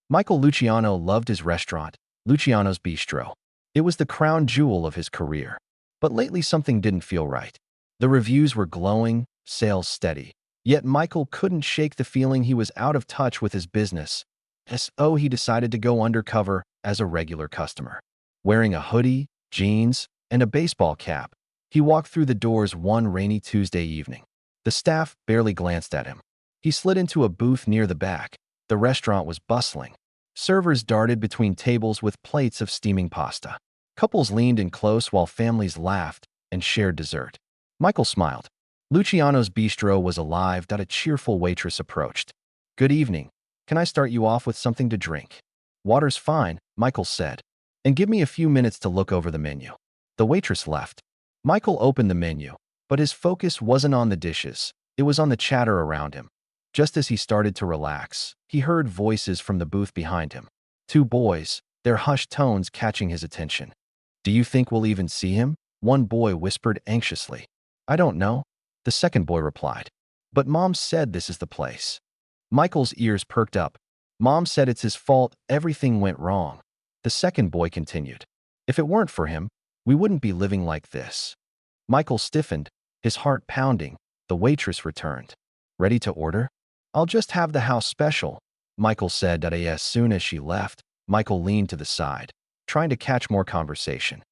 Michael Luciano loved his restaurant, Luciano's Bistro. It was the crown jewel of his career. But lately something didn't feel right. The reviews were glowing, sales steady. Yet Michael couldn't shake the feeling he was out of touch with his business. So he decided to go undercover as a regular customer. Wearing a hoodie, jeans, and a baseball cap, he walked through the doors one rainy Tuesday evening. The staff barely glanced at him. He slid into a booth near the back. The restaurant was bustling. Servers darted between tables with plates of steaming pasta. Couples leaned in close while families laughed and shared dessert. Michael smiled. Luciano's bistro was alive. A cheerful waitress approached. "Good evening. Can I start you off with something to drink?" "Water's fine," Michael said. "And give me a few minutes to look over the menu." The waitress left. Michael opened the menu, but his focus wasn't on the dishes. It was on the chatter around him. Just as he started to relax, he heard voices from the booth behind him. Two boys, their hushed tones catching his attention. "Do you think we'll even see him?" one boy whispered anxiously. "I don't know," the second boy replied. "But Mom said this is the place." Michael's ears perked up. "Mom said it's his fault, everything went wrong." The second boy continued. "If it weren't for him, we wouldn't be living like this." Michael stiffened, his heart pounding. The waitress returned. "Ready to order?" "I'll just have the house special," Michael said. As soon as she left, Michael leaned to the side, trying to catch more conversation.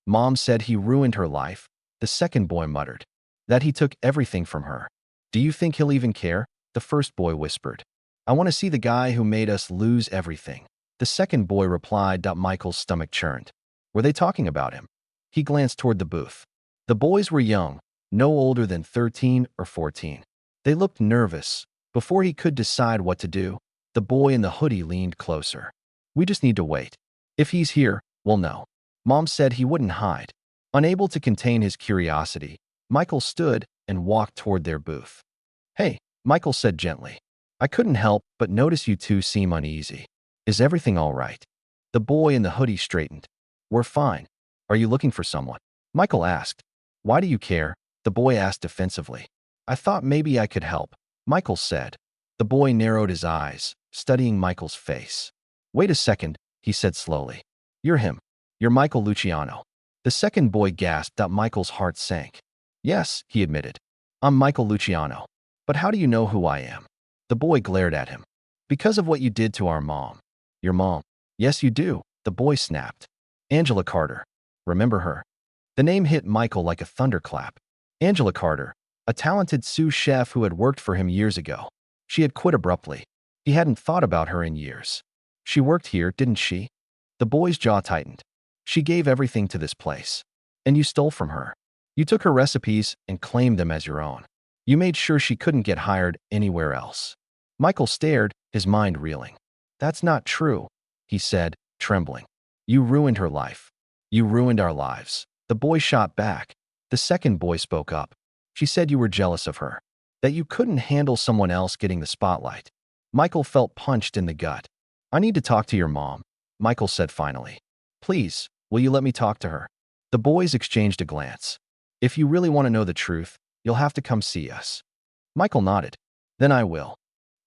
"Mom said he ruined her life," the second boy muttered. "That he took everything from her." "Do you think he'll even care?" the first boy whispered. "I want to see the guy who made us lose everything," the second boy replied. Michael's stomach churned. Were they talking about him? He glanced toward the booth. The boys were young, no older than 13 or 14. They looked nervous. Before he could decide what to do, the boy in the hoodie leaned closer. "We just need to wait. If he's here, we'll know." Mom said he wouldn't hide. Unable to contain his curiosity, Michael stood and walked toward their booth. "Hey," Michael said gently. "I couldn't help but notice you two seem uneasy. Is everything all right?" The boy in the hoodie straightened. "We're fine. Are you looking for someone?" Michael asked. "Why do you care?" the boy asked defensively. "I thought maybe I could help," Michael said. The boy narrowed his eyes, studying Michael's face. "Wait a second," he said slowly. "You're him. You're Michael Luciano." The second boy gasped. Michael's heart sank. "Yes," he admitted. "I'm Michael Luciano. But how do you know who I am?" The boy glared at him. "Because of what you did to our mom." "Your mom?" "Yes, you do," the boy snapped. "Angela Carter. Remember her?" The name hit Michael like a thunderclap. Angela Carter, a talented sous chef who had worked for him years ago. She had quit abruptly. He hadn't thought about her in years. "She worked here, didn't she?" The boy's jaw tightened. "She gave everything to this place. And you stole from her. You took her recipes and claimed them as your own. You made sure she couldn't get hired anywhere else." Michael stared, his mind reeling. "That's not true," he said, trembling. "You ruined her life. You ruined our lives." The boy shot back. The second boy spoke up. "She said you were jealous of her, that you couldn't handle someone else getting the spotlight." Michael felt punched in the gut. "I need to talk to your mom," Michael said finally. "Please, will you let me talk to her?" The boys exchanged a glance. "If you really want to know the truth, you'll have to come see us." Michael nodded. "Then I will."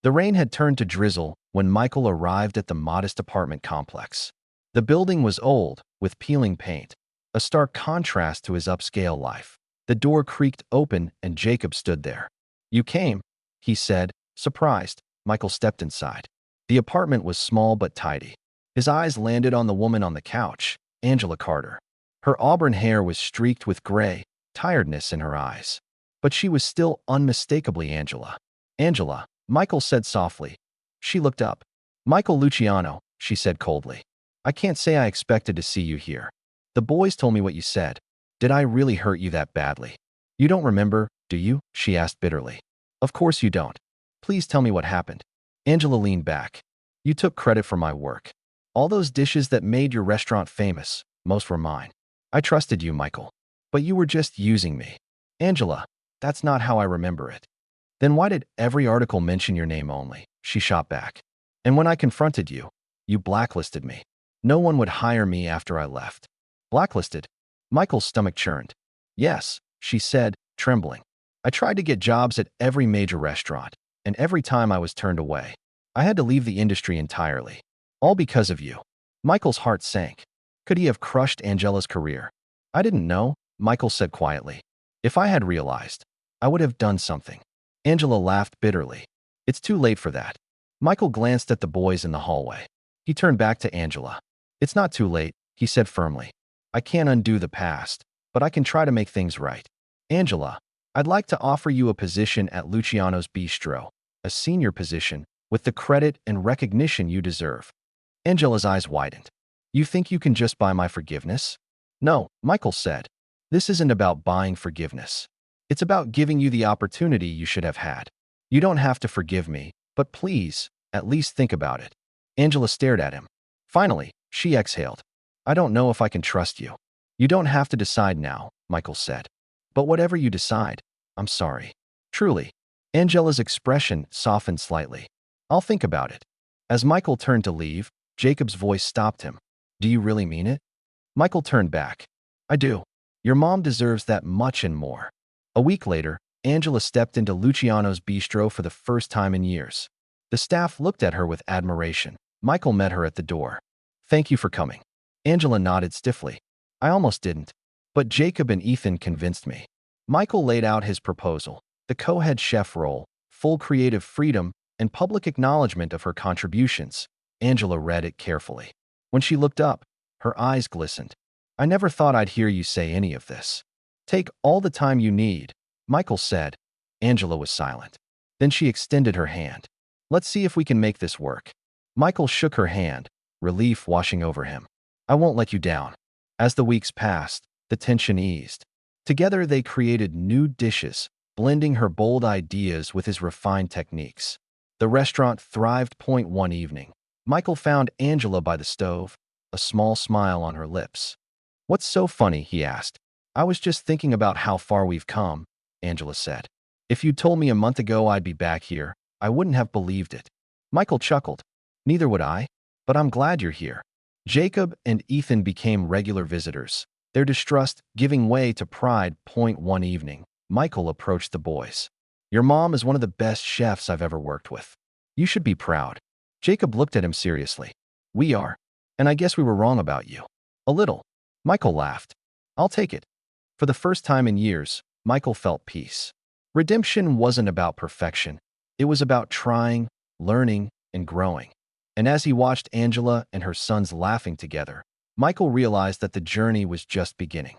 The rain had turned to drizzle when Michael arrived at the modest apartment complex. The building was old, with peeling paint, a stark contrast to his upscale life. The door creaked open and Jacob stood there. "You came," he said, surprised. Michael stepped inside. The apartment was small but tidy. His eyes landed on the woman on the couch, Angela Carter. Her auburn hair was streaked with gray, tiredness in her eyes. But she was still unmistakably Angela. "Angela," Michael said softly. She looked up. "Michael Luciano," she said coldly. "I can't say I expected to see you here. The boys told me what you said. Did I really hurt you that badly?" "You don't remember, do you?" she asked bitterly. "Of course you don't. Please tell me what happened." Angela leaned back. "You took credit for my work. All those dishes that made your restaurant famous, most were mine. I trusted you, Michael. But you were just using me." "Angela, that's not how I remember it." "Then why did every article mention your name only?" she shot back. "And when I confronted you, you blacklisted me. No one would hire me after I left." "Blacklisted?" Michael's stomach churned. "Yes," she said, trembling. "I tried to get jobs at every major restaurant, and every time I was turned away. I had to leave the industry entirely. All because of you. Michael's heart sank. Could he have crushed Angela's career? I didn't know, Michael said quietly. If I had realized, I would have done something. Angela laughed bitterly. It's too late for that. Michael glanced at the boys in the hallway. He turned back to Angela. It's not too late, he said firmly. I can't undo the past, but I can try to make things right. Angela, I'd like to offer you a position at Luciano's Bistro, a senior position, with the credit and recognition you deserve. Angela's eyes widened. You think you can just buy my forgiveness? No, Michael said. This isn't about buying forgiveness. It's about giving you the opportunity you should have had. You don't have to forgive me, but please, at least think about it. Angela stared at him. Finally, she exhaled. I don't know if I can trust you. You don't have to decide now, Michael said. But whatever you decide, I'm sorry. Truly. Angela's expression softened slightly. I'll think about it. As Michael turned to leave, Jacob's voice stopped him. Do you really mean it? Michael turned back. I do. Your mom deserves that much and more. A week later, Angela stepped into Luciano's Bistro for the first time in years. The staff looked at her with admiration. Michael met her at the door. Thank you for coming. Angela nodded stiffly. I almost didn't. But Jacob and Ethan convinced me. Michael laid out his proposal, the co-head chef role, full creative freedom, and public acknowledgement of her contributions. Angela read it carefully. When she looked up, her eyes glistened. I never thought I'd hear you say any of this. Take all the time you need, Michael said. Angela was silent. Then she extended her hand. Let's see if we can make this work. Michael shook her hand, relief washing over him. I won't let you down. As the weeks passed, the tension eased. Together they created new dishes, blending her bold ideas with his refined techniques. The restaurant thrived. One evening, Michael found Angela by the stove, a small smile on her lips. What's so funny? He asked. I was just thinking about how far we've come, Angela said. If you'd told me a month ago I'd be back here, I wouldn't have believed it. Michael chuckled. Neither would I, but I'm glad you're here. Jacob and Ethan became regular visitors, their distrust giving way to pride. One evening, Michael approached the boys. Your mom is one of the best chefs I've ever worked with. You should be proud. Jacob looked at him seriously. We are. And I guess we were wrong about you. A little. Michael laughed. I'll take it. For the first time in years, Michael felt peace. Redemption wasn't about perfection. It was about trying, learning, and growing. And as he watched Angela and her sons laughing together, Michael realized that the journey was just beginning.